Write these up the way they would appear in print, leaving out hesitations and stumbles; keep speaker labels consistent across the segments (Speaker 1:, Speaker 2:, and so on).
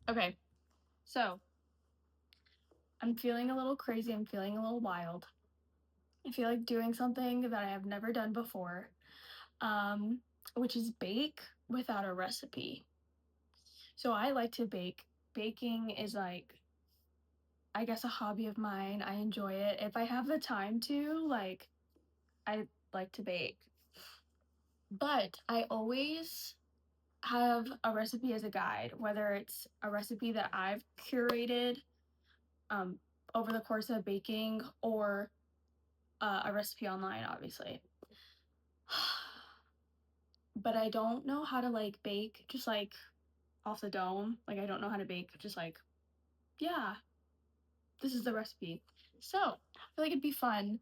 Speaker 1: Okay, so I'm feeling a little crazy. I'm feeling a little wild. I feel like doing something that I have never done before, um, which is bake without a recipe. So I like to bake. Baking is like, I guess, a hobby of mine. I enjoy it. If I have the time to, like, I like to bake. But I always have a recipe as a guide, whether it's a recipe that I've curated um, over the course of baking or a recipe online, obviously. But I don't know how to like bake just like off the dome. Like, I don't know how to bake just like, yeah, this is the recipe. So I feel like it'd be fun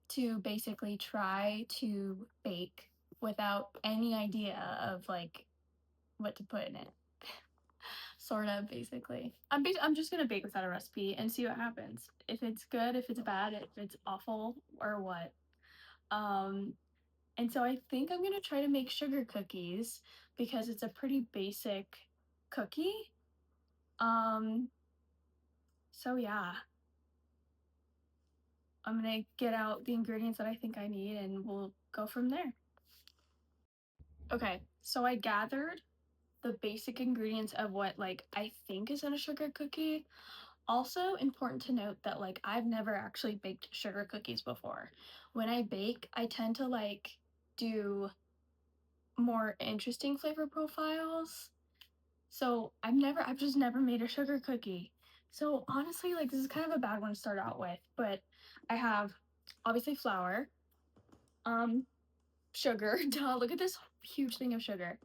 Speaker 1: to basically try to bake without any idea of like what to put in it. Sort of, basically. I'm just gonna bake without a recipe and see what happens. If it's good, if it's bad, if it's awful, or what. Um, and so I think I'm gonna try to make sugar cookies because it's a pretty basic cookie. Um, so yeah, I'm gonna get out the ingredients that I think I need and we'll go from there. Okay, so I gathered the basic ingredients of what like I think is in a sugar cookie. Also important to note that like I've never actually baked sugar cookies before. When I bake, I tend to like do more interesting flavor profiles. So I've just never made a sugar cookie. So honestly, like this is kind of a bad one to start out with, but I have obviously flour, um, sugar. Duh, look at this huge thing of sugar.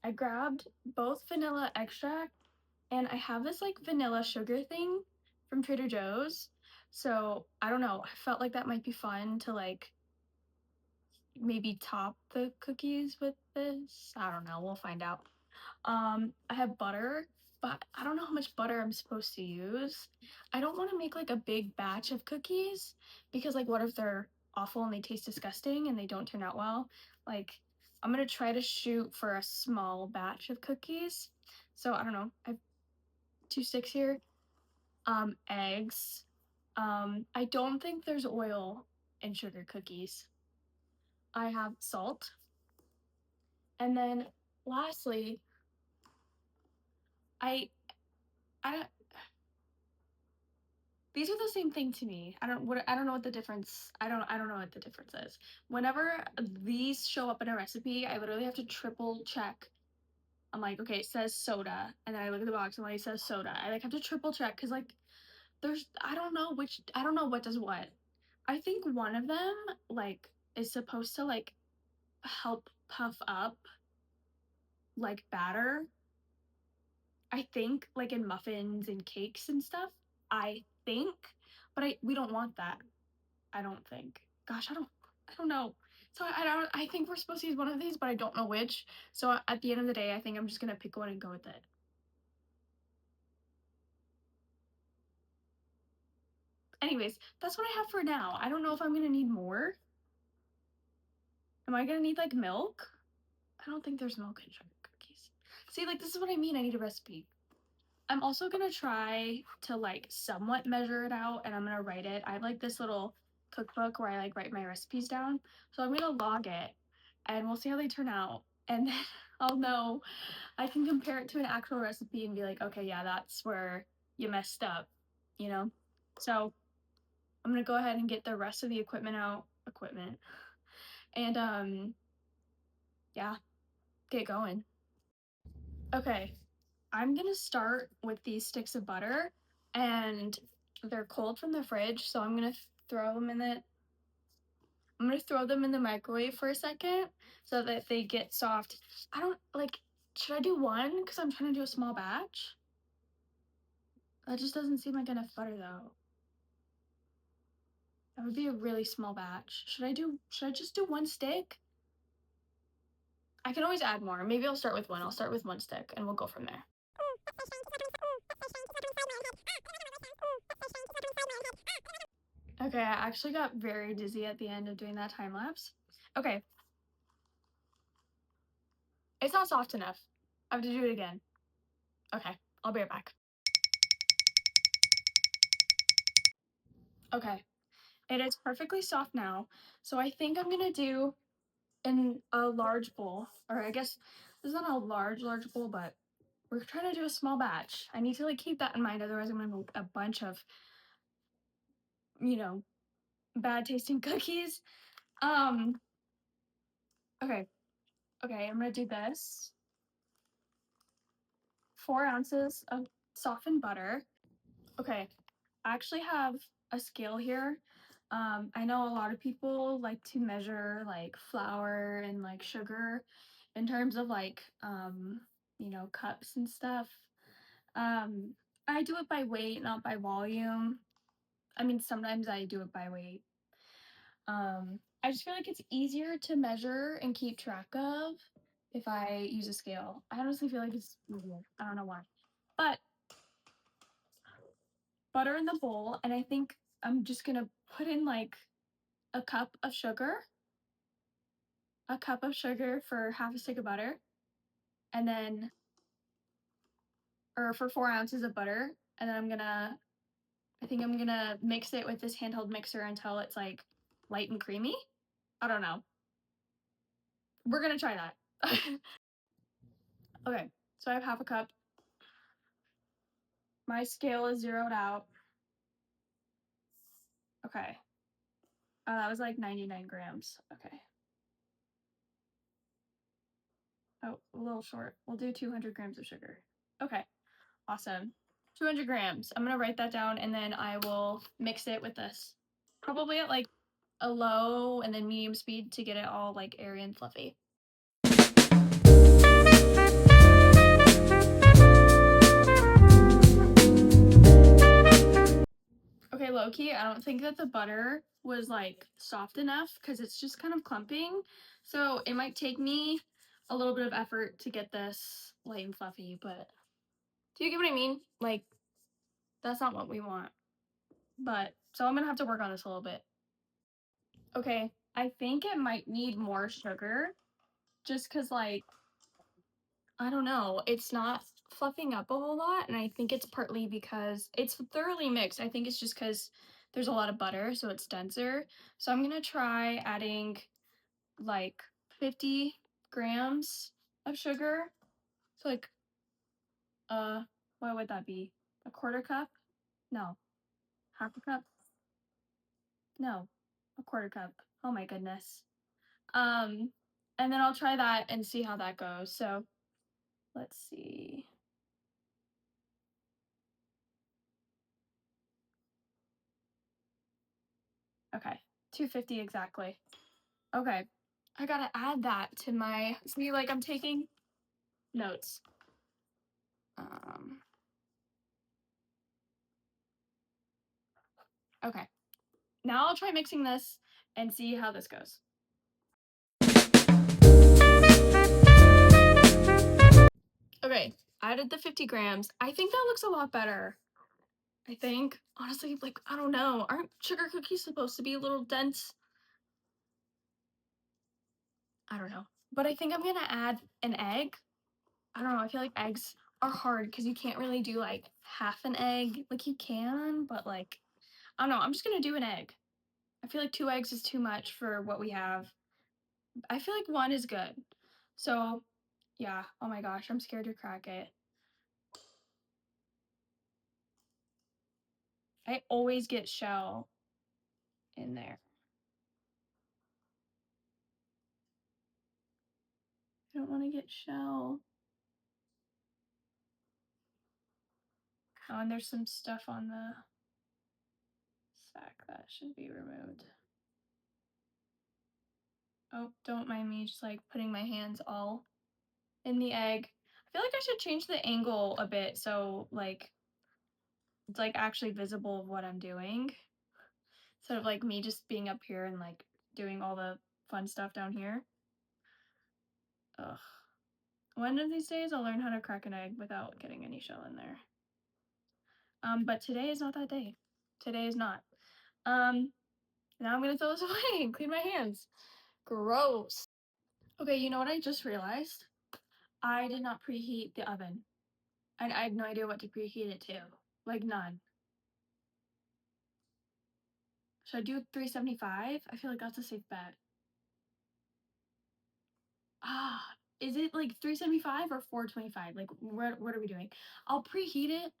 Speaker 1: I grabbed both vanilla extract and I have this like vanilla sugar thing from Trader Joe's. So I don't know. I felt like that might be fun to like maybe top the cookies with this. I don't know. We'll find out. I have butter, but I don't know how much butter I'm supposed to use. I don't want to make like a big batch of cookies because like what if they're awful and they taste disgusting and they don't turn out well? Like I'm gonna try to shoot for a small batch of cookies. So I don't know. I have 2 sticks here. Eggs. I don't think there's oil in sugar cookies. I have salt. And then lastly, I I don't these are the same thing to me. I don't know what the difference I don't know what the difference is. Whenever these show up in a recipe, I literally have to triple check. I'm like, okay, it says soda, and then I look at the box and like it says soda. I like have to triple check because like there's I don't know what does what. I think one of them like is supposed to like help puff up like batter. I think like in muffins and cakes and stuff. I think, but I we don't want that. I don't think. Gosh, I don't know. So I think we're supposed to use one of these, but I don't know which. So at the end of the day, I think I'm just gonna pick one and go with it. Anyways, that's what I have for now. I don't know if I'm gonna need more. Am I gonna need like milk? I don't think there's milk in sugar cookies. See, like this is what I mean. I need a recipe. I'm also gonna try to like somewhat measure it out and I'm gonna write it. I have like this little cookbook where I like write my recipes down. So I'm gonna log it and we'll see how they turn out. And then I'll know I can compare it to an actual recipe and be like, okay, yeah, that's where you messed up, you know? So I'm gonna go ahead and get the rest of the equipment out. Equipment. And yeah, get going. Okay, I'm gonna start with these sticks of butter, and they're cold from the fridge, so I'm gonna throw them in the microwave for a second so that they get soft. I don't like. Should I do one? Because I'm trying to do a small batch. That just doesn't seem like enough butter though. That would be a really small batch. Should I just do one stick? I can always add more. Maybe I'll start with one. I'll start with one stick and we'll go from there. Okay, I actually got very dizzy at the end of doing that time lapse. Okay. It's not soft enough. I have to do it again. Okay, I'll be right back. Okay, it is perfectly soft now. So I think I'm gonna do in a large bowl, or I guess this is not a large bowl, but we're trying to do a small batch. I need to like keep that in mind, otherwise I'm gonna have a bunch of, you know, bad tasting cookies. Um, okay, okay, I'm gonna do this. 4 ounces of softened butter. Okay, I actually have a scale here. I know a lot of people like to measure like flour and like sugar in terms of like cups and stuff. Um, I do it by weight, not by volume. I mean, sometimes I do it by weight. I just feel like it's easier to measure and keep track of if I use a scale. I honestly feel like it's easier. I don't know why. But butter in the bowl, and I think I'm just gonna put in like a cup of sugar, a cup of sugar for half a stick of butter, and then, or for 4 ounces of butter, and then I think I'm gonna mix it with this handheld mixer until it's like light and creamy. I don't know. We're gonna try that. Okay, so I have half a cup. My scale is zeroed out. Okay. That was like 99 grams. Okay. Oh, a little short. We'll do 200 grams of sugar. Okay. Awesome. 200 grams. I'm gonna write that down and then I will mix it with this. Probably at like a low and then medium speed to get it all like airy and fluffy. Okay, low key, I don't think that the butter was like soft enough because it's just kind of clumping. So it might take me a little bit of effort to get this light and fluffy, but do you get what I mean? Like, that's not what we want. But so I'm gonna have to work on this a little bit. Okay, I think it might need more sugar just because, like, I don't know, it's not fluffing up a whole lot. And I think it's partly because it's thoroughly mixed. I think it's just because there's a lot of butter, so it's denser. So I'm gonna try adding like 50 grams of sugar. So, like, uh, what would that be? A quarter cup? No. Half a cup? No. A quarter cup. Oh my goodness. Um, and then I'll try that and see how that goes. So let's see. Okay, 250 exactly. Okay, I gotta add that to my, see, like I'm taking notes. Um, okay, now I'll try mixing this and see how this goes. Okay, I added the 50 grams. I think that looks a lot better. I think, honestly, like, I don't know. Aren't sugar cookies supposed to be a little dense? I don't know. But I think I'm gonna add an egg. I don't know. I feel like eggs are hard because you can't really do like half an egg. Like you can, but like, I don't know. I'm just gonna do an egg. I feel like 2 eggs is too much for what we have. I feel like one is good. So, yeah. Oh my gosh, I'm scared to crack it. I always get shell in there. I don't want to get shell. Oh, and there's some stuff on the sack that should be removed. Oh, don't mind me just like putting my hands all in the egg. I feel like I should change the angle a bit so like it's like actually visible of what I'm doing. Instead of like me just being up here and like doing all the fun stuff down here. Ugh. One of these days I'll learn how to crack an egg without getting any shell in there. But today is not that day. Today is not. Um, Now I'm gonna throw this away and clean my hands. Gross. Okay, you know what I just realized? I did not preheat the oven. I have no idea what to preheat it to. Like, none. Should I do 375? I feel like that's a safe bet. Ah, is it like 375 or 425? Like, what are we doing? I'll preheat it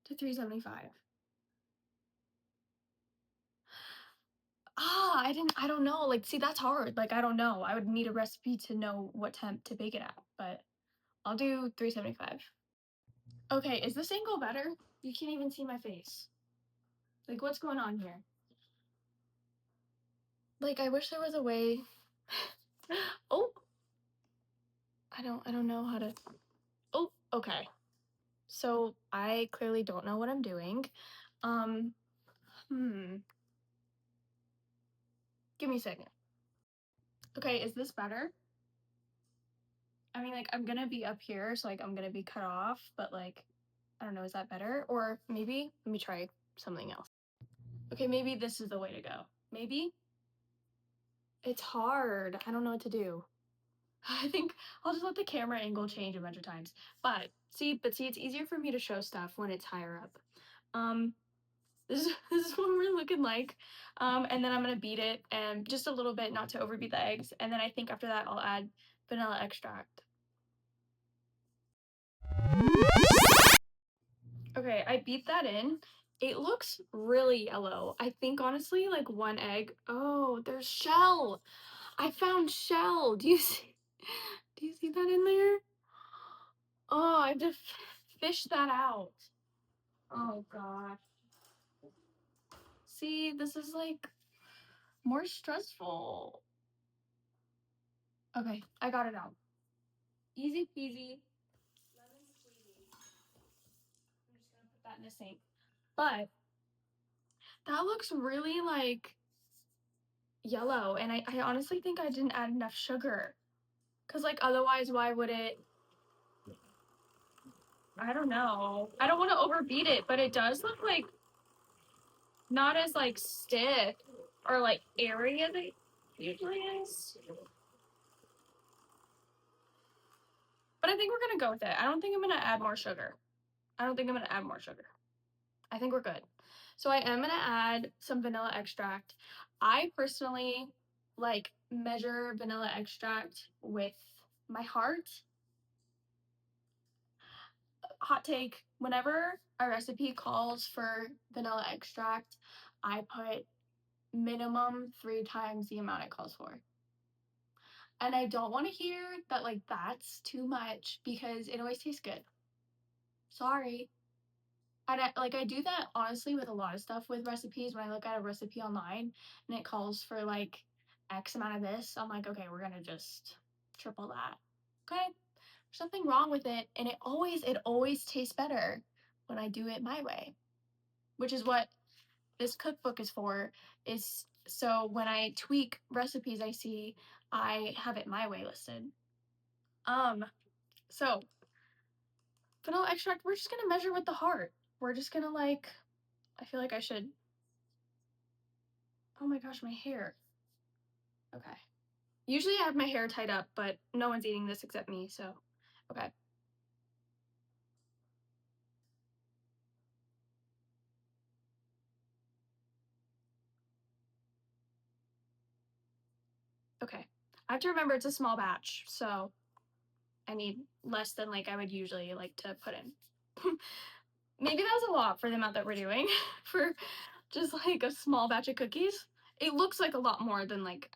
Speaker 1: to 375. I don't know. Like, see, that's hard. Like, I don't know. I would need a recipe to know what temp to bake it at, but I'll do 375. Okay, is this angle better? You can't even see my face. Like, what's going on here? Like, I wish there was a way. Oh, I don't know how to. Oh, okay. So I clearly don't know what I'm doing. Um, hmm. Give me a second. Okay, is this better? I mean, like, I'm gonna be up here, so like I'm gonna be cut off, but like, I don't know, is that better? Or maybe let me try something else. Okay, maybe this is the way to go. Maybe? It's hard. I don't know what to do. I think I'll just let the camera angle change a bunch of times. But see, it's easier for me to show stuff when it's higher up. Um, this is what we're looking like. And then I'm gonna beat it and just a little bit, not to overbeat the eggs. And then I think after that I'll add vanilla extract. Okay, I beat that in. It looks really yellow. I think honestly, like one egg. Oh, there's shell. I found shell. Do you see that in there? Oh, I have to fish that out. Oh gosh. See, this is like more stressful. Okay, I got it out. Easy peasy, lemon squeezy. I'm just gonna put that in the sink. But that looks really like yellow, and I honestly think I didn't add enough sugar. Cause like otherwise, why would it? I don't know. I don't want to overbeat it, but it does look like not as like stiff or like airy as it usually is. But I think we're gonna go with it. I don't think I'm gonna add more sugar. I don't think I'm gonna add more sugar. I think we're good. So I am gonna add some vanilla extract. I personally like measure vanilla extract with my heart. Hot take, whenever a recipe calls for vanilla extract, I put minimum 3 times the amount it calls for. And I don't want to hear that like that's too much because it always tastes good. Sorry. And I do that honestly with a lot of stuff with recipes. When I look at a recipe online and it calls for like X amount of this, I'm like, okay, we're gonna just triple that. Okay, there's something wrong with it, and it always tastes better when I do it my way, which is what this cookbook is for. Is so when I tweak recipes I see, I have it my way listed. Um, so vanilla extract, we're just gonna measure with the heart. We're just gonna like. I feel like I should. Oh my gosh, my hair. Okay. Usually I have my hair tied up, but no one's eating this except me, so okay. Okay. I have to remember it's a small batch, so I need less than like I would usually like to put in. Maybe that was a lot for the amount that we're doing for just like a small batch of cookies. It looks like a lot more than like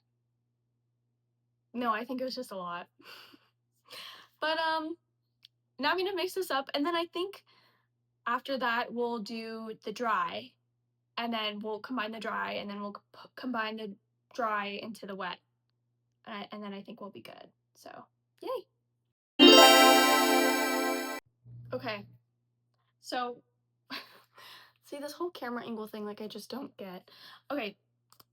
Speaker 1: no, I think it was just a lot. But now I'm gonna mix this up, and then I think after that we'll do the dry, and then we'll combine the dry, and then we'll combine the dry into the wet, and then I think we'll be good. So yay. Okay, so see this whole camera angle thing, like I just don't get. Okay,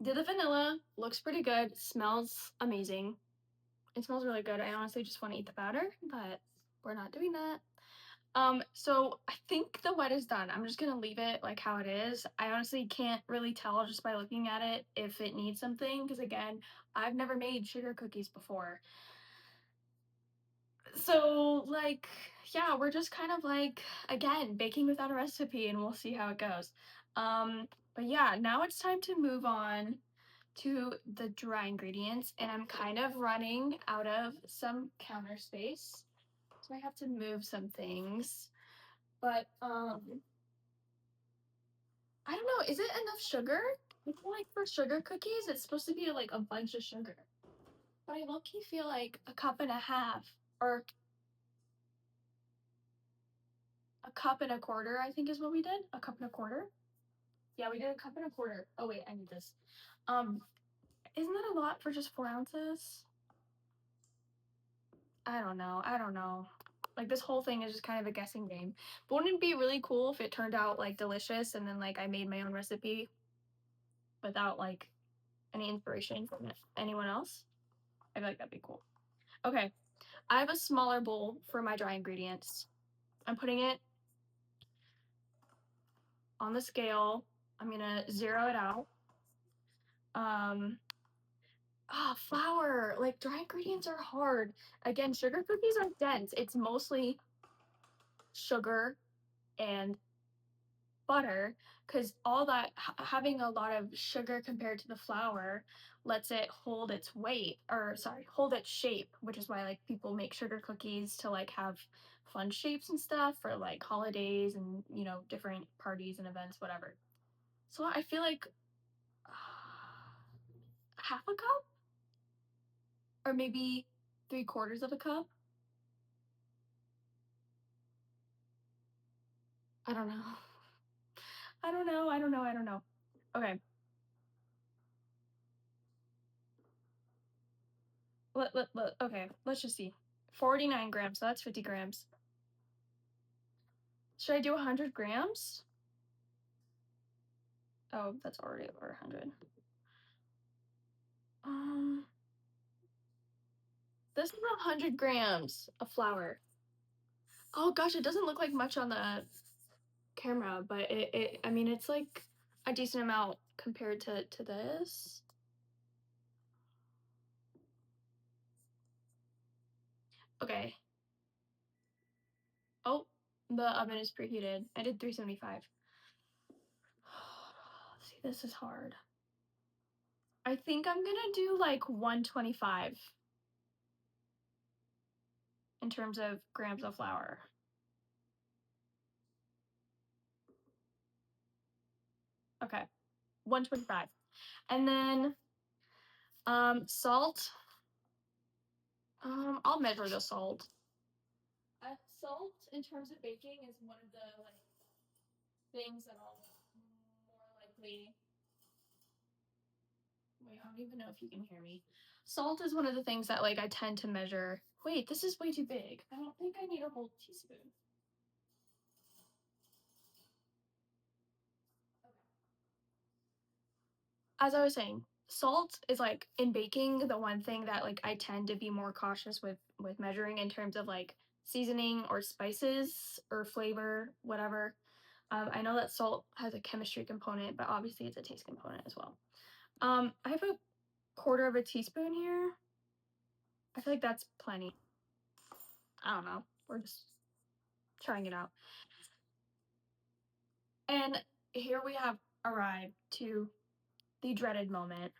Speaker 1: did the vanilla, looks pretty good, smells amazing. It smells really good. I honestly just want to eat the batter, but we're not doing that. So I think the wet is done. I'm just gonna leave it like how it is. I honestly can't really tell just by looking at it if it needs something, because again, I've never made sugar cookies before. So, like, yeah, we're just kind of like, again, baking without a recipe and we'll see how it goes. But yeah, now it's time to move on to the dry ingredients, and I'm kind of running out of some counter space. So I have to move some things. But I don't know, is it enough sugar? I feel like for sugar cookies, it's supposed to be like a bunch of sugar. But I low-key feel like a cup and a half or a cup and a quarter, I think is what we did. A cup and a quarter. Yeah, we did a cup and a quarter. Oh wait, I need this. Um, isn't that a lot for just 4 ounces? I don't know. I don't know. Like this whole thing is just kind of a guessing game. But wouldn't it be really cool if it turned out like delicious and then like I made my own recipe without like any inspiration from anyone else? I feel like that'd be cool. Okay, I have a smaller bowl for my dry ingredients. I'm putting it on the scale. I'm gonna zero it out. Um, flour. Like dry ingredients are hard. Again, sugar cookies are dense. It's mostly sugar and butter because all that having a lot of sugar compared to the flour lets it hold its weight or sorry hold its shape, which is why like people make sugar cookies to like have fun shapes and stuff for like holidays and different parties and events, whatever. So I feel like half a cup or maybe 3/4 of a cup. I don't know. I don't know. Okay. Okay, let's just see. 49 grams, so that's 50 grams. Should I do 100 grams? Oh, that's already over 100. Um, this is 100 grams of flour. Oh gosh, it doesn't look like much on the camera, but I mean, it's like a decent amount compared to this. Okay. Oh, the oven is preheated. I did 375. See, this is hard. I think I'm gonna do like 125 in terms of grams of flour. Okay, 125. And then salt. I'll measure the salt. Salt in terms of baking is one of the like things that I'll more likely. Wait, I don't even know if you can hear me. Salt is one of the things that like I tend to measure. Wait, this is way too big. I don't think I need a whole teaspoon. As I was saying, salt is like in baking the one thing that like I tend to be more cautious with measuring in terms of like seasoning or spices or flavor, whatever. I know that salt has a chemistry component, but obviously it's a taste component as well. I have a quarter of a teaspoon here. I feel like that's plenty. I don't know. We're just trying it out. And here we have arrived to the dreaded moment.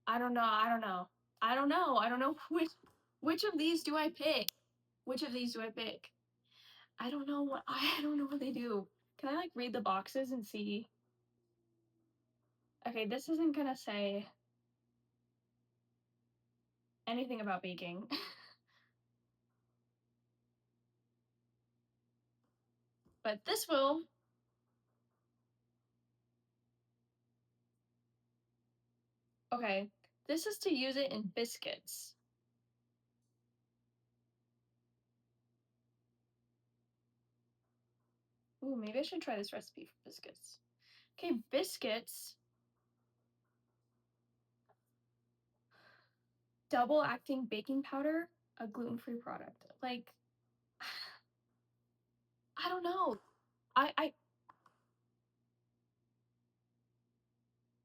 Speaker 1: I don't know. I don't know which of these do I pick. Which of these do I pick? I don't know what I don't know what they do. Can I like read the boxes and see? Okay, this isn't gonna say anything about baking. But this will. Okay, this is to use it in biscuits. Ooh, maybe I should try this recipe for biscuits. Okay, biscuits. Double acting baking powder, a gluten-free product. Like, I don't know. I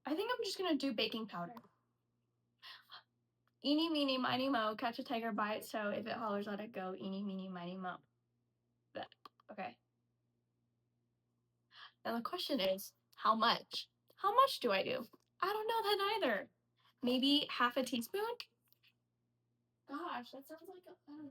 Speaker 1: I think I'm just gonna do baking powder. Eeny, meeny, miny, mo, catch a tiger by its toe. If it hollers, let it go. Eeny, meeny, miny, mo. That. Okay. Now the question is, how much? How much do I do? I don't know that either. Maybe half a teaspoon? Gosh, that sounds like I don't know.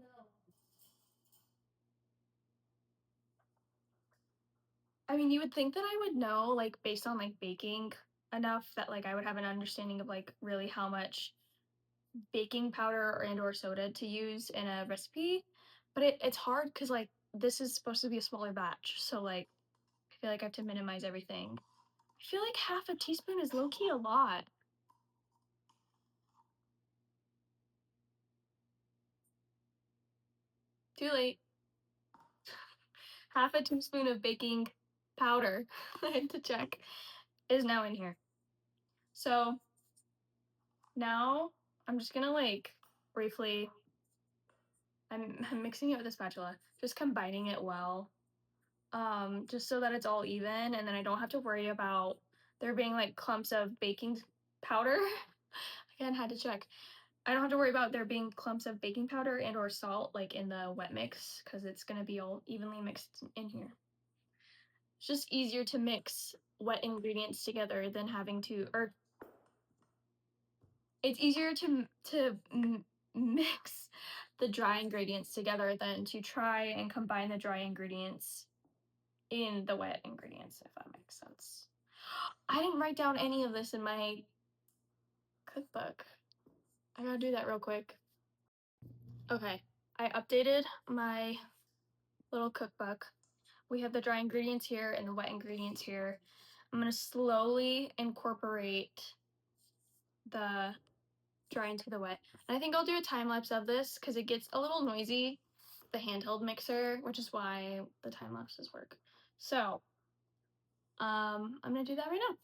Speaker 1: I mean, you would think that I would know, like, based on like baking enough that like I would have an understanding of like really how much baking powder or and or soda to use in a recipe, but it's hard because like this is supposed to be a smaller batch, so like I feel like I have to minimize everything. I feel like half a teaspoon is low key a lot. Too late. Half a teaspoon of baking powder, I had to check, is now in here. So now I'm just gonna like briefly, I'm mixing it with a spatula, just combining it well, just so that it's all even, and then I don't have to worry about there being like clumps of baking powder. Again, had to check. I don't have to worry about there being clumps of baking powder and or salt like in the wet mix because it's gonna be all evenly mixed in here. It's just easier to mix wet ingredients together than having to, or it's easier to mix the dry ingredients together than to try and combine the dry ingredients in the wet ingredients, if that makes sense. I didn't write down any of this in my cookbook. I gotta do that real quick. Okay, I updated my little cookbook. We have the dry ingredients here and the wet ingredients here. I'm gonna slowly incorporate the dry into the wet. And I think I'll do a time lapse of this because it gets a little noisy, the handheld mixer, which is why the time lapses work. So, I'm gonna do that right now.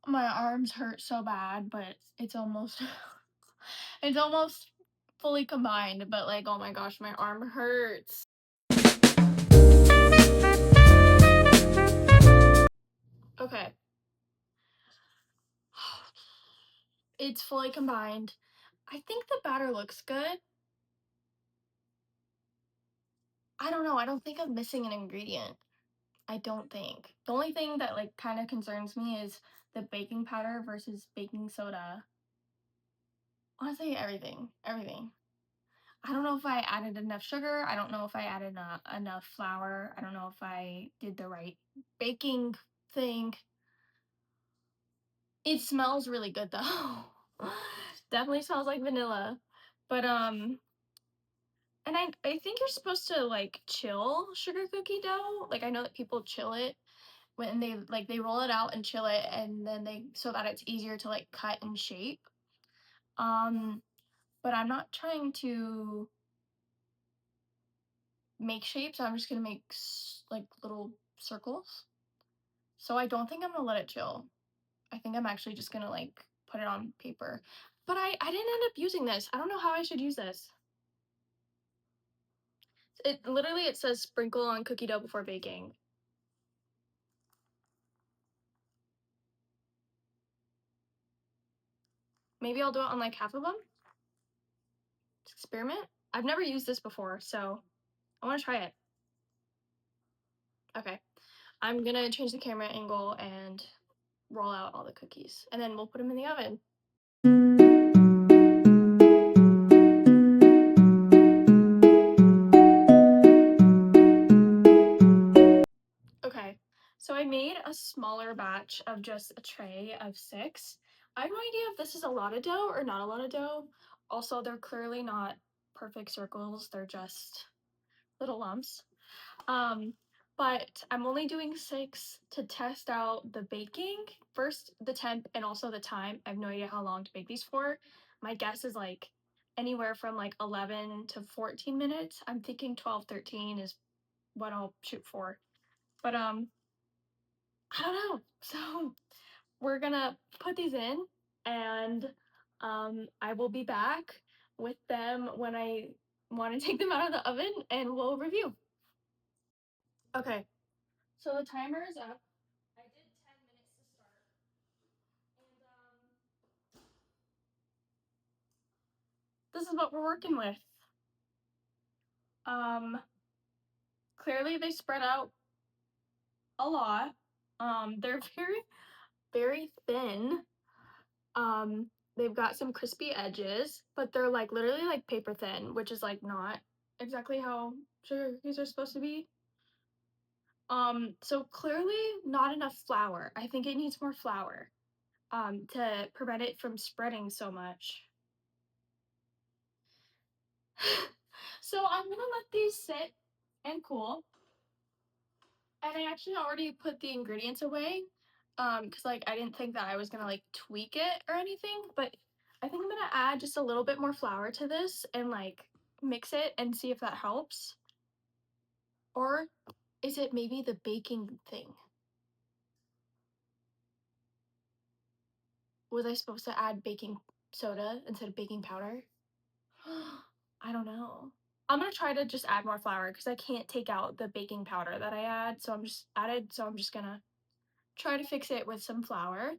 Speaker 1: My arms hurt so bad, but it's almost it's almost fully combined, but like oh my gosh, my arm hurts. Okay. It's fully combined. I think the batter looks good. I don't know. I don't think I'm missing an ingredient. I don't think. The only thing that like kind of concerns me is the baking powder versus baking soda. Honestly, everything. Everything. I don't know if I added enough sugar. I don't know if I added enough flour. I don't know if I did the right baking thing. It smells really good though. Definitely smells like vanilla. But and I think you're supposed to like chill sugar cookie dough. Like I know that people chill it when they roll it out and chill it and then they so that it's easier to like cut and shape. Um but I'm not trying to make shapes. I'm just going to make like little circles. So I don't think I'm going to let it chill. I think I'm actually just going to like put it on paper. But I didn't end up using this. I don't know how I should use this. It says sprinkle on cookie dough before baking. Maybe I'll do it on like half of them. Experiment. I've never used this before, so I want to try it. Okay. I'm going to change the camera angle and roll out all the cookies. And then we'll put them in the oven. Okay, so I made a smaller batch of just a tray of 6. I have no idea if this is a lot of dough or not a lot of dough. Also, they're clearly not perfect circles, they're just little lumps. Um, but I'm only doing 6 to test out the baking. First, the temp and also the time. I have no idea how long to bake these for. My guess is like anywhere from like 11 to 14 minutes. I'm thinking 12, 13 is what I'll shoot for. But I don't know. So we're gonna put these in and I will be back with them when I want to take them out of the oven and we'll review. Okay, so the timer is up. I did 10 minutes to start. And this is what we're working with. Clearly they spread out a lot. They're very, very thin. They've got some crispy edges, but they're like literally like paper thin, which is like not exactly how sugar cookies are supposed to be. So clearly not enough flour. I think it needs more flour to prevent it from spreading so much. So I'm gonna let these sit and cool. And I actually already put the ingredients away because like I didn't think that I was gonna like tweak it or anything, but I think I'm gonna add just a little bit more flour to this and like mix it and see if that helps. Or is it maybe the baking thing? Was I supposed to add baking soda instead of baking powder? I don't know. I'm gonna try to just add more flour because I can't take out the baking powder that I add, so I'm just gonna try to fix it with some flour.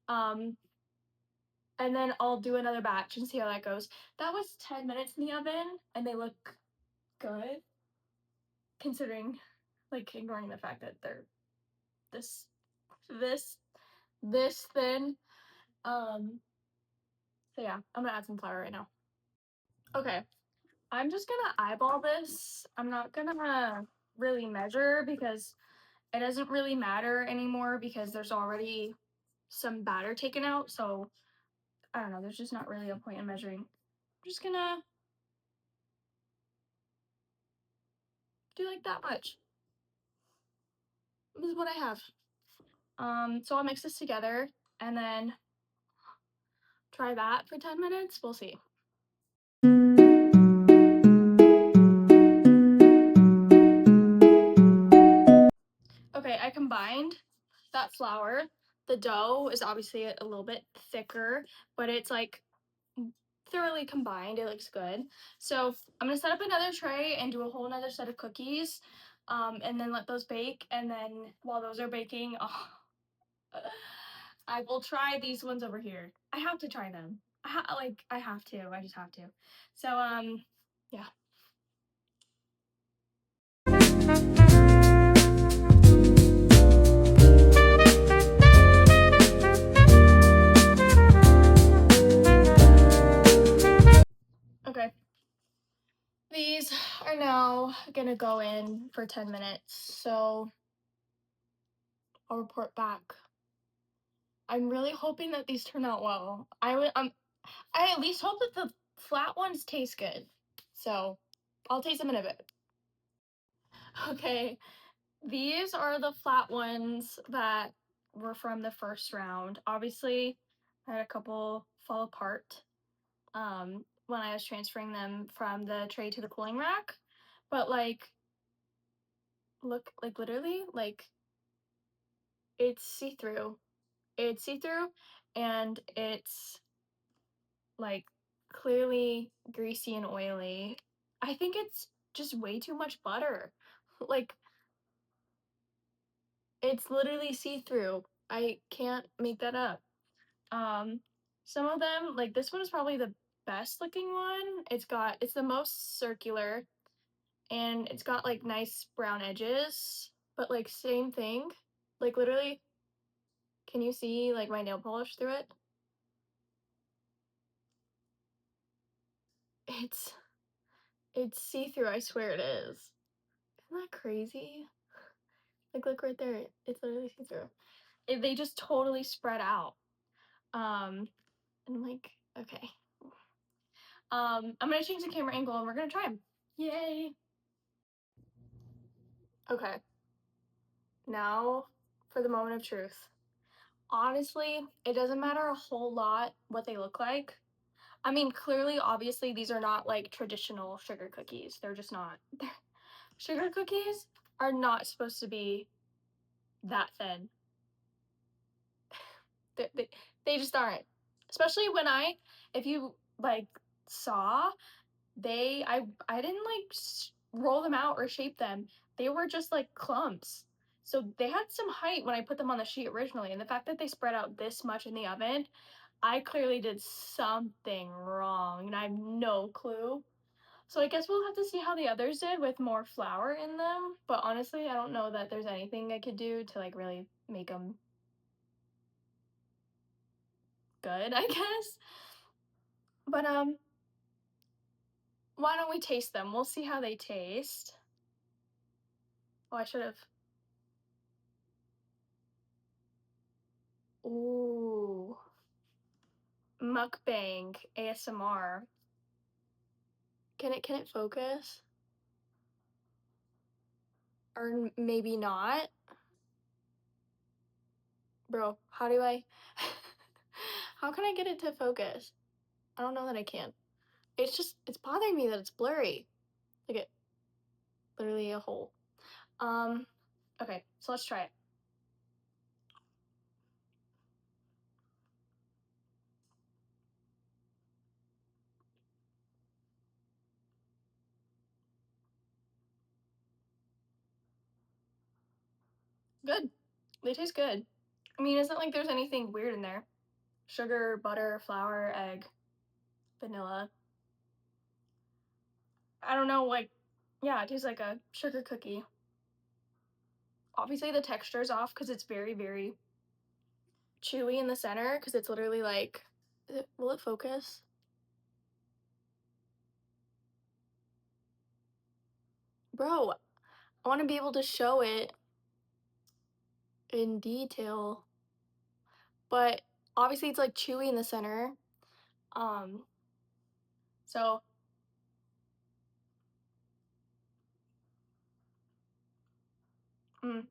Speaker 1: Um, and then I'll do another batch and see how that goes. That was 10 minutes in the oven and they look good considering like ignoring the fact that they're this this this thin. So yeah, I'm gonna add some flour right now. Okay, I'm just gonna eyeball this. I'm not gonna really measure because it doesn't really matter anymore because there's already some batter taken out. So I don't know, there's just not really a point in measuring. I'm just gonna do like that much. This is what I have. So I'll mix this together and then try that for 10 minutes. We'll see. Okay, I combined that flour. The dough is obviously a little bit thicker, but it's like thoroughly combined. It looks good. So I'm gonna set up another tray and do a whole nother set of cookies, and then let those bake. And then while those are baking, oh, I will try these ones over here. I have to try them. I have to. I just have to. So yeah. Okay. These are now gonna go in for 10 minutes. So I'll report back. I'm really hoping that these turn out well. I at least hope that the flat ones taste good. So I'll taste them in a bit. Okay, these are the flat ones that were from the first round. Obviously, I had a couple fall apart when I was transferring them from the tray to the cooling rack. But like, look, like literally, like it's see-through. It's see-through and it's like clearly greasy and oily. I think it's just way too much butter. Like it's literally see-through. I can't make that up. Um some of them, like this one is probably the best looking one. It's the most circular and it's got like nice brown edges, but like same thing. Like literally, can you see like my nail polish through it? It's it's see-through, I swear it is. Isn't that crazy? Like look right there. It's literally see-through. They just totally spread out. And I'm like, okay. I'm gonna change the camera angle and we're gonna try them. Yay! Okay. Now for the moment of truth. Honestly, it doesn't matter a whole lot what they look like. I mean, clearly, obviously, these are not like traditional sugar cookies. They're just not. Sugar cookies are not supposed to be that thin. They, they, they just aren't. Especially when if you like saw, I didn't like roll them out or shape them. They were just like clumps. So they had some height when I put them on the sheet originally, and the fact that they spread out this much in the oven, I clearly did something wrong, and I have no clue. So I guess we'll have to see how the others did with more flour in them. But honestly, I don't know that there's anything I could do to like really make them good, I guess. But why don't we taste them? We'll see how they taste. Oh, I should have. Ooh. Mukbang ASMR. Can it focus? Or maybe not? Bro, how do I how can I get it to focus? I don't know that I can. It's bothering me that it's blurry. Look at literally a hole. Okay, so let's try it. Good. They taste good. I mean, it's not like there's anything weird in there. Sugar, butter, flour, egg, vanilla. I don't know, like, yeah, it tastes like a sugar cookie. Obviously, the texture is off because it's very, very chewy in the center because it's literally like, will it focus? Bro, I want to be able to show it in detail, but obviously it's like chewy in the center. Um, so mm,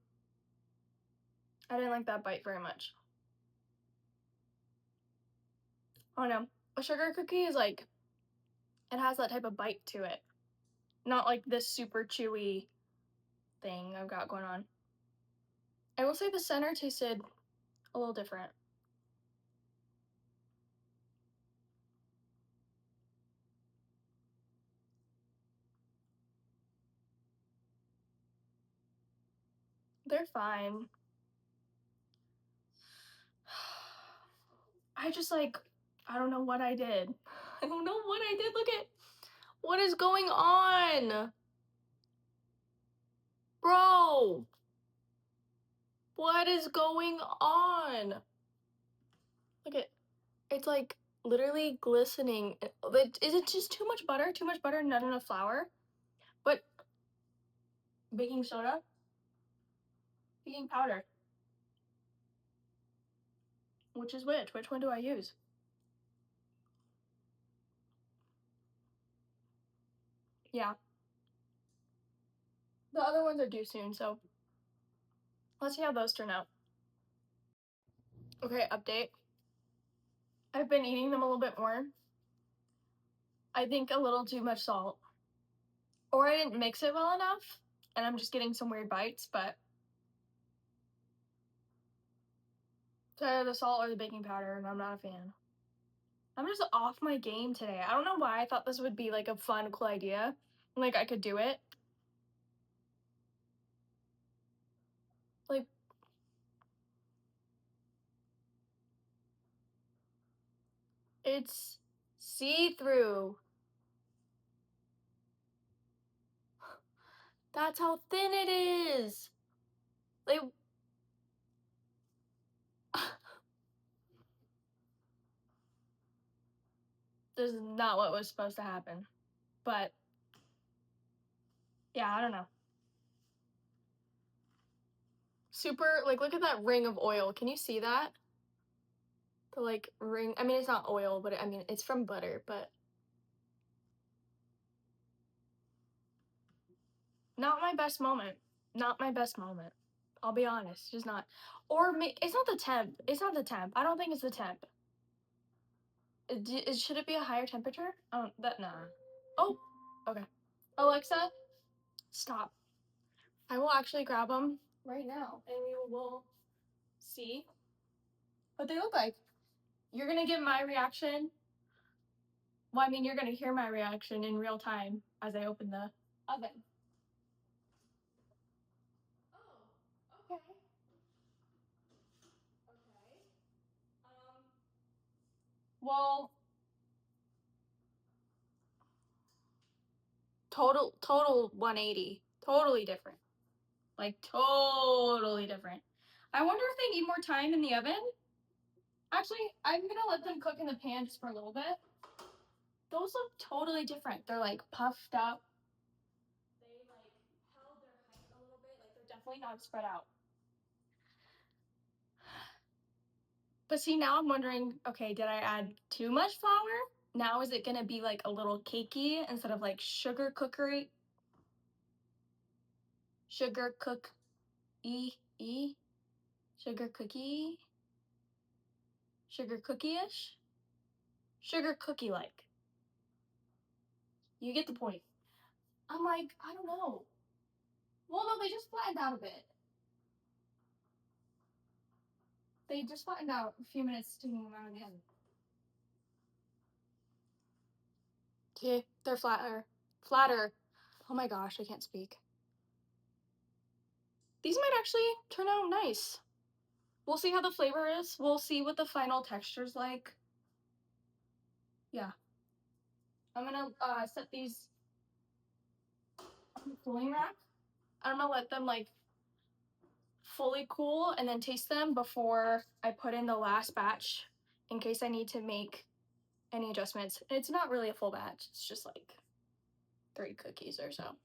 Speaker 1: I didn't like that bite very much. Oh no, a sugar cookie is like, it has that type of bite to it, not like this super chewy thing I've got going on. I will say the center tasted a little different. They're fine. I just like, I don't know what I did. I don't know what I did. Look at what is going on. Bro, what is going on? Look at, it's like literally glistening. Is it just too much butter? Too much butter, not enough flour? But baking soda, baking powder. Which is which? Which one do I use? Yeah. The other ones are due soon, so let's see how those turn out. Okay, update. I've been eating them a little bit more. I think a little too much salt. Or I didn't mix it well enough, and I'm just getting some weird bites, but it's either the salt or the baking powder, and I'm not a fan. I'm just off my game today. I don't know why I thought this would be like a fun, cool idea. Like I could do it. Like it's see-through. That's how thin it is. Like this is not what was supposed to happen. But yeah, I don't know. Super, like look at that ring of oil. Can you see that? The like ring, I mean it's not oil, but I mean it's from butter, but not my best moment. Not my best moment. I'll be honest, just not. Or it's not the temp. It's not the temp. I don't think it's the temp. Should it be a higher temperature? Oh, that nah. Oh, okay. Alexa, stop. I will actually grab them right now, and we will see what they look like. You're gonna give my reaction. Well, I mean, you're gonna hear my reaction in real time as I open the oven. Oh, okay. Okay. Well, total 180. Totally different. Like, totally different. I wonder if they need more time in the oven. Actually, I'm gonna let them cook in the pan just for a little bit. Those look totally different. They're like puffed up. They like held their height a little bit. Like they're definitely not spread out. But see, now I'm wondering, okay, did I add too much flour? Now is it gonna be like a little cakey instead of like sugar cookery? Sugar cook e? Sugar cookie? Sugar cookie-ish? Sugar cookie-like. You get the point. I'm like, I don't know. Well, no, they just flattened out a bit. They just flattened out a few minutes taking them out of the oven. Okay, they're flatter. Flatter. Oh my gosh, I can't speak. These might actually turn out nice. We'll see how the flavor is. We'll see what the final texture's like. Yeah. I'm gonna set these on the cooling rack. I'm gonna let them like fully cool and then taste them before I put in the last batch in case I need to make any adjustments. It's not really a full batch. It's just like 3 cookies or so.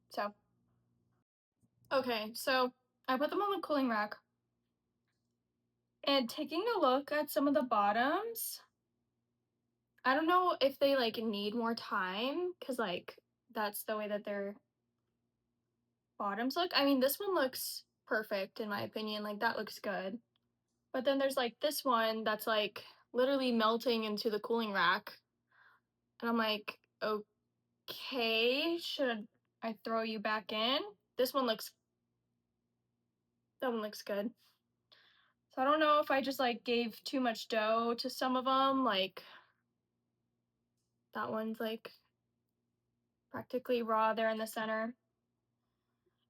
Speaker 1: So, okay, so I put them on the cooling rack. And taking a look at some of the bottoms, I don't know if they like need more time because like that's the way that their bottoms look. I mean, this one looks perfect in my opinion. Like that looks good. But then there's like this one that's like literally melting into the cooling rack. And I'm like, okay, should I throw you back in? This one looks, that one looks good. So I don't know if I just like gave too much dough to some of them. Like that one's like practically raw there in the center.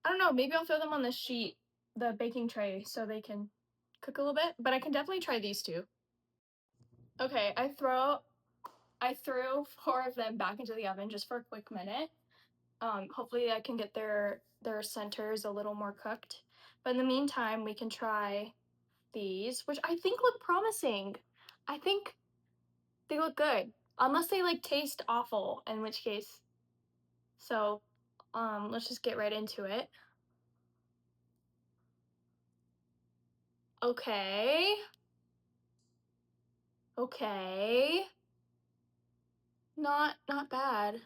Speaker 1: I don't know, maybe I'll throw them on the sheet, the baking tray, so they can cook a little bit, but I can definitely try these two. Okay, I threw 4 of them back into the oven just for a quick minute. Hopefully I can get their centers a little more cooked. But in the meantime, we can try these, which I think look promising. I think they look good, unless they like taste awful, in which case. So, let's just get right into it. Okay. Okay. Not bad.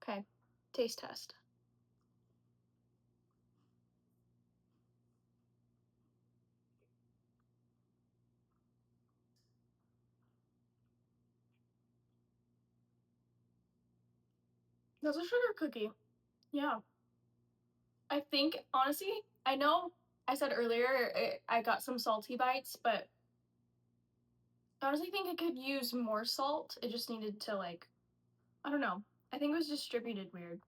Speaker 1: Okay. Taste test. That's a sugar cookie. Yeah. I think, honestly, I know I said earlier I got some salty bites, but I honestly think it could use more salt. It just needed to, like, I don't know. I think it was distributed weird.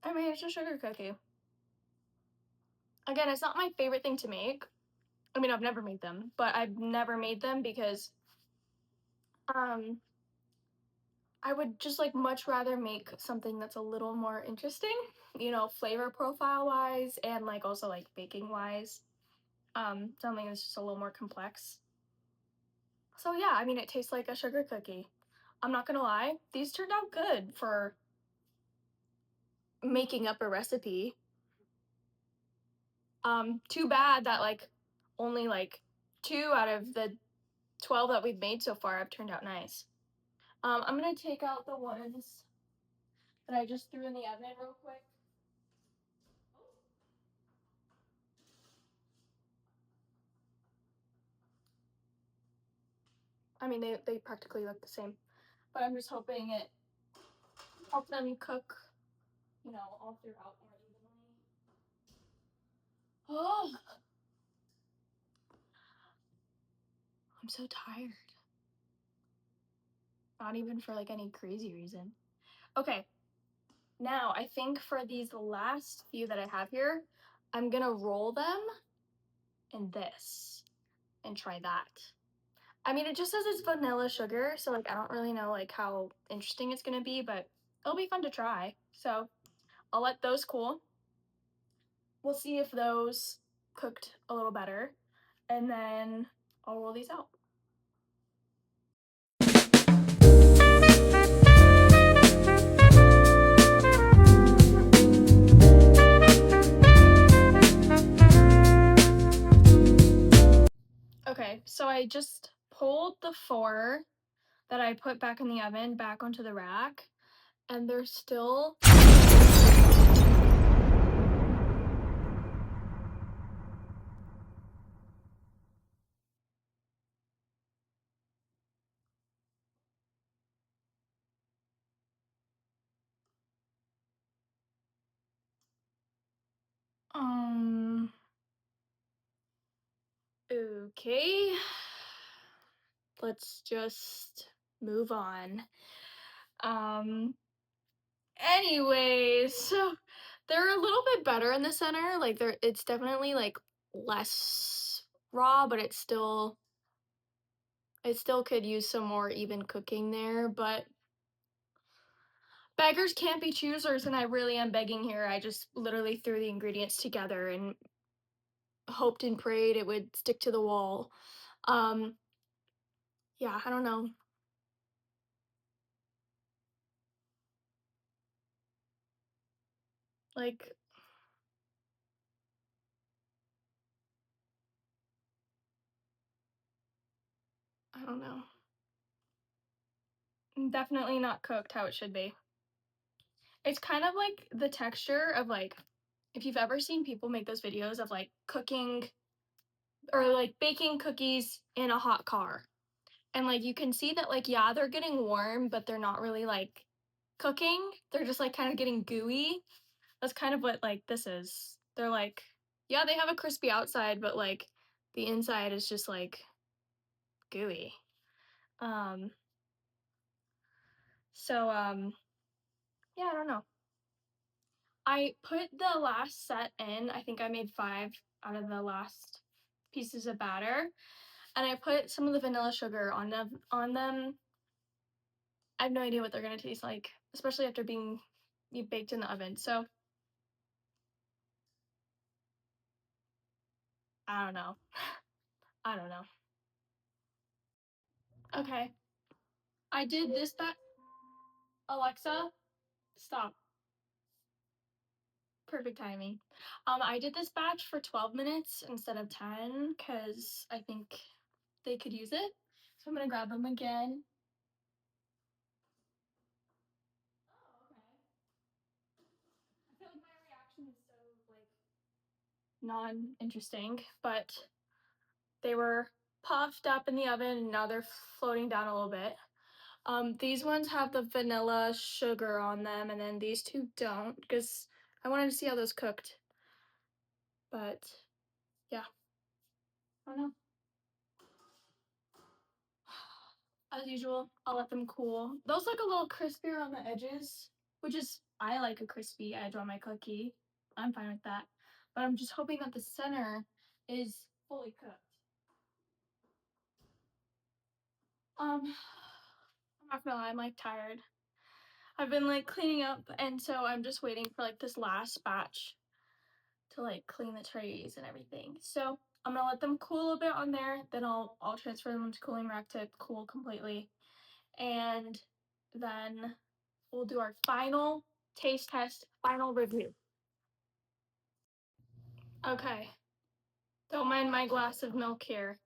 Speaker 1: I mean, it's a sugar cookie. Again, it's not my favorite thing to make. I mean, I've never made them, but I've never made them because I would just like much rather make something that's a little more interesting, you know, flavor profile wise and like also like baking wise. Something that's just a little more complex. So yeah, I mean, it tastes like a sugar cookie. I'm not gonna lie, these turned out good for making up a recipe. Too bad that like only like 2 out of the 12 that we've made so far have turned out nice. I'm gonna take out the ones that I just threw in the oven real quick. I mean, they practically look the same, but I'm just hoping it helps them cook, you know, all throughout more evenly. Oh, I'm so tired. Not even for like any crazy reason. Okay, now I think for these last few that I have here, I'm gonna roll them in this and try that. I mean, it just says it's vanilla sugar, so like I don't really know like how interesting it's gonna be, but it'll be fun to try. So I'll let those cool. We'll see if those cooked a little better, and then I'll roll these out. Okay, so I just pulled the 4 that I put back in the oven back onto the rack, and they're still okay. Let's just move on. Anyways, so they're a little bit better in the center. Like it's definitely like less raw, but it still could use some more even cooking there, but beggars can't be choosers, and I really am begging here. I just literally threw the ingredients together and hoped and prayed it would stick to the wall. Yeah, I don't know. Like, I don't know. Definitely not cooked how it should be. It's kind of like the texture of like, if you've ever seen people make those videos of like cooking or like baking cookies in a hot car. And like you can see that like yeah, they're getting warm, but they're not really like cooking. They're just like kind of getting gooey. That's kind of what like this is. They're like yeah, they have a crispy outside, but like the inside is just like gooey. Um so yeah, I don't know. I put the last set in. I think I made 5 out of the last pieces of batter, and I put some of the vanilla sugar on them. I have no idea what they're gonna taste like, especially after being baked in the oven. So I don't know. I don't know. Okay, I did this batch. Alexa, stop. Perfect timing. I did this batch for 12 minutes instead of 10 because I think they could use it. So I'm gonna grab them again. Oh, okay. I feel like my reaction is so like non-interesting, but they were puffed up in the oven and now they're floating down a little bit. These ones have the vanilla sugar on them, and then these two don't because I wanted to see how those cooked. But yeah, I don't know. As usual, I'll let them cool. Those look a little crispier on the edges, which is, I like a crispy edge on my cookie. I'm fine with that. But I'm just hoping that the center is fully cooked. I'm not gonna lie, I'm like tired. I've been like cleaning up, and so I'm just waiting for like this last batch to like clean the trays and everything. So I'm gonna let them cool a bit on there, then I'll transfer them to cooling rack to cool completely. And then we'll do our final taste test, final review. Okay. Don't mind my glass of milk here.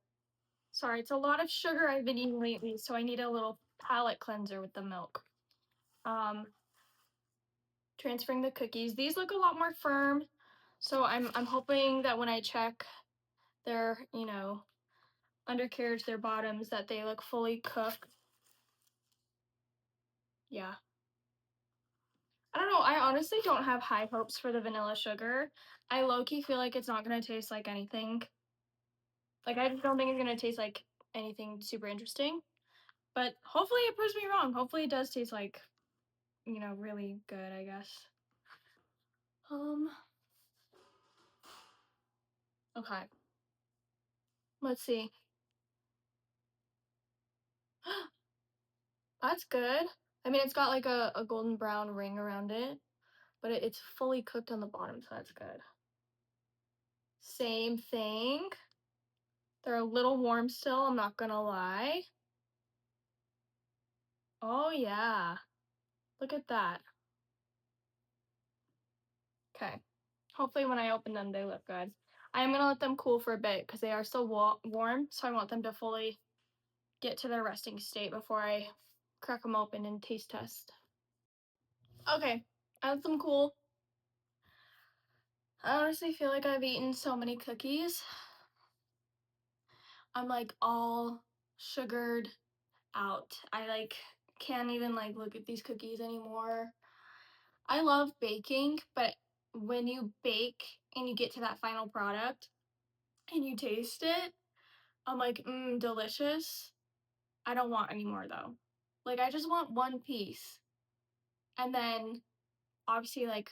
Speaker 1: Sorry, it's a lot of sugar I've been eating lately, so I need a little palate cleanser with the milk. Transferring the cookies. These look a lot more firm, so I'm hoping that when I check, they're, you know, undercarriage their bottoms, that they look fully cooked. Yeah. I don't know, I honestly don't have high hopes for the vanilla sugar. I low-key feel like it's not gonna taste like anything. Like, I just don't think it's gonna taste like anything super interesting, but hopefully it proves me wrong. Hopefully it does taste like, you know, really good, I guess. Um, okay. Let's see. That's good. I mean, it's got like a golden brown ring around it, but it's fully cooked on the bottom, so that's good. Same thing. They're a little warm still, I'm not gonna lie. Oh yeah, look at that. Okay. Hopefully when I open them, they look good. I am gonna let them cool for a bit because they are still warm, so I want them to fully get to their resting state before I crack them open and taste test. Okay, I let them cool. I honestly feel like I've eaten so many cookies. I'm like all sugared out. I like can't even like look at these cookies anymore. I love baking, but when you bake and you get to that final product and you taste it, I'm like, delicious. I don't want any more though. Like I just want one piece. And then obviously like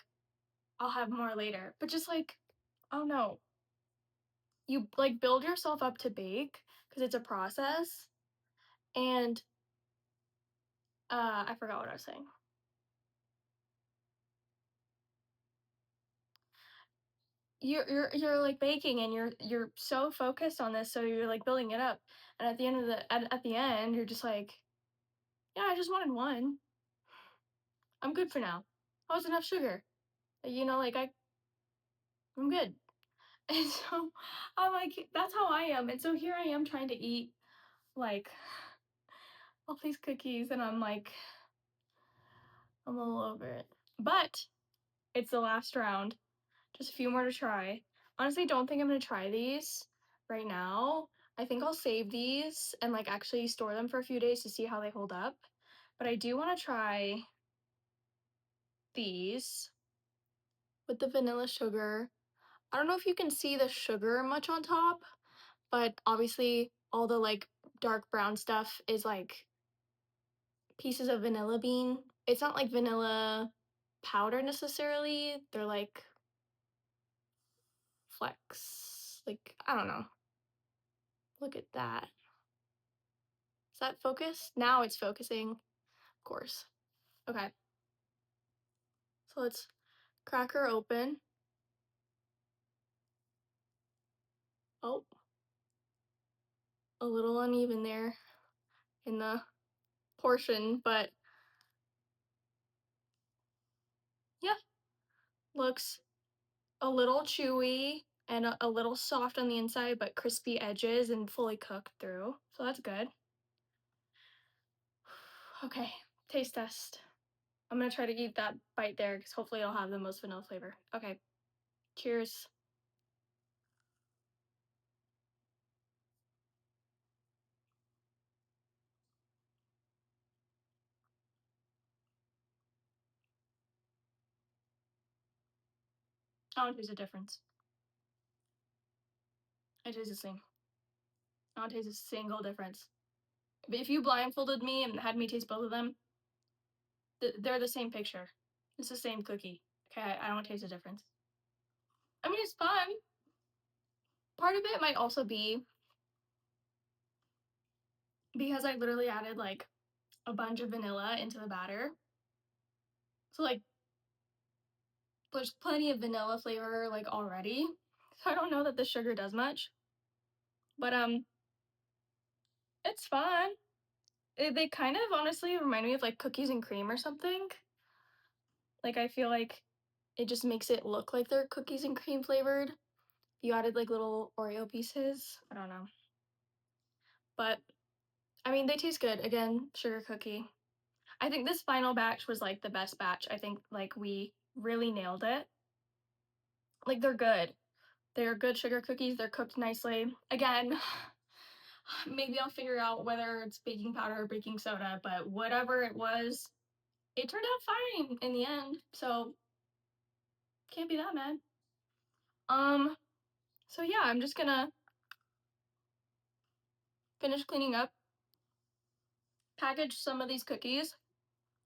Speaker 1: I'll have more later. But just like, oh no. You like build yourself up to bake because it's a process. And I forgot what I was saying. You're like baking and you're so focused on this, so you're like building it up. And at the end of at the end, you're just like, yeah, I just wanted one. I'm good for now. That was enough sugar. You know, like I'm good. And so I'm like, that's how I am. And so here I am trying to eat like all these cookies, and I'm like, I'm a little over it. But it's the last round. Just a few more to try. Honestly, don't think I'm gonna try these right now. I think I'll save these and like actually store them for a few days to see how they hold up. But I do want to try these with the vanilla sugar. I don't know if you can see the sugar much on top, but obviously all the like dark brown stuff is like pieces of vanilla bean. It's not like vanilla powder necessarily. They're like flecks. Like, I don't know. Look at that. Is that focused? Now it's focusing, of course. Okay. So let's crack her open. Oh, a little uneven there in the portion, but yeah, looks a little chewy and a little soft on the inside, but crispy edges and fully cooked through. So that's good. Okay, taste test. I'm gonna try to eat that bite there because hopefully it'll have the most vanilla flavor. Okay, cheers. I don't taste a difference. It tastes the same. I don't taste a single difference. But if you blindfolded me and had me taste both of them, they're the same picture. It's the same cookie. Okay, I don't taste a difference. I mean, it's fun. Part of it might also be because I literally added like a bunch of vanilla into the batter. So like there's plenty of vanilla flavor like already. So I don't know that the sugar does much. But it's fun. They kind of honestly remind me of like cookies and cream or something. Like I feel like it just makes it look like they're cookies and cream flavored. You added like little Oreo pieces. I don't know. But I mean, they taste good. Again, sugar cookie. I think this final batch was like the best batch. I think like we really nailed it. Like they're good. They're good sugar cookies. They're cooked nicely. Again, Maybe I'll figure out whether it's baking powder or baking soda, but whatever it was, it turned out fine in the end. So can't be that mad. Um, so yeah, I'm just gonna finish cleaning up, package some of these cookies.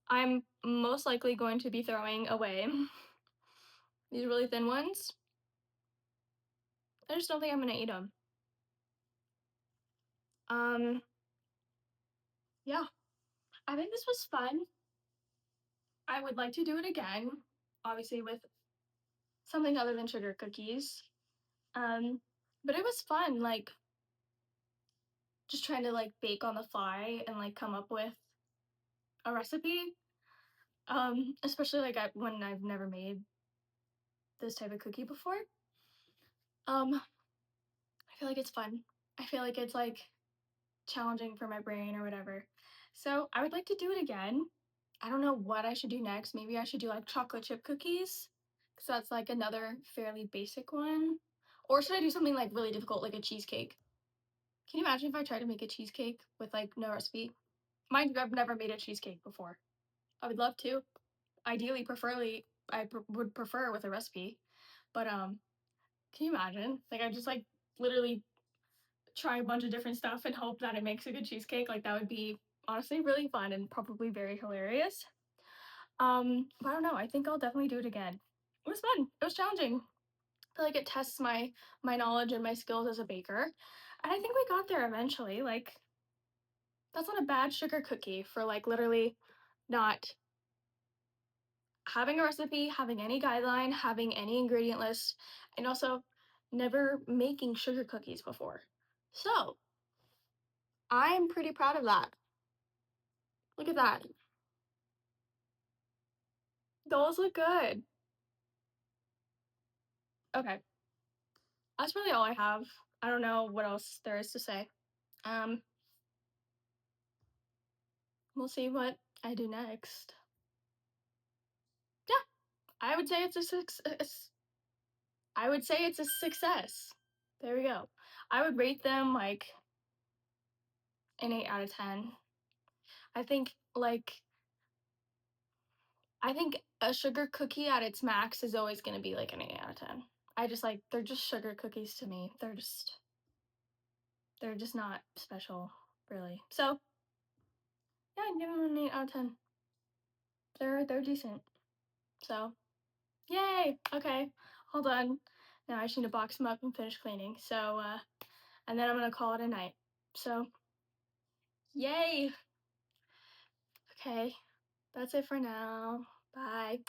Speaker 1: I'm most likely going to be throwing away these really thin ones. I just don't think I'm gonna eat them. Yeah, I think this was fun. I would like to do it again, obviously with something other than sugar cookies. Um, but it was fun, like just trying to like bake on the fly and like come up with a recipe. Especially like when I've never made this type of cookie before. I feel like it's fun. I feel like it's like challenging for my brain or whatever. So I would like to do it again. I don't know what I should do next. Maybe I should do like chocolate chip cookies, because that's like another fairly basic one. Or should I do something like really difficult, like a cheesecake? Can you imagine if I tried to make a cheesecake with like no recipe? Mind you, I've never made a cheesecake before. I would love to. Ideally, preferably, would prefer with a recipe. But can you imagine? Like I just like literally try a bunch of different stuff and hope that it makes a good cheesecake. Like that would be honestly really fun and probably very hilarious. But I don't know. I think I'll definitely do it again. It was fun. It was challenging. I feel like it tests my knowledge and my skills as a baker. And I think we got there eventually. Like that's not a bad sugar cookie for like literally not having a recipe, having any guideline, having any ingredient list, and also never making sugar cookies before. So I'm pretty proud of that. Look at that. Those look good. Okay. That's really all I have. I don't know what else there is to say. Um, we'll see what I do next. Yeah, I would say it's a success. I would say it's a success. There we go. I would rate them like an 8 out of 10. I think like I think a sugar cookie at its max is always going to be like an 8 out of 10. I just like they're just sugar cookies to me. They're just not special really. So, yeah, I'd give them an 8 out of 10. They're decent. So, yay! Okay, hold on. Now I just need to box them up and finish cleaning. So, and then I'm gonna call it a night. So, yay! Okay, that's it for now. Bye.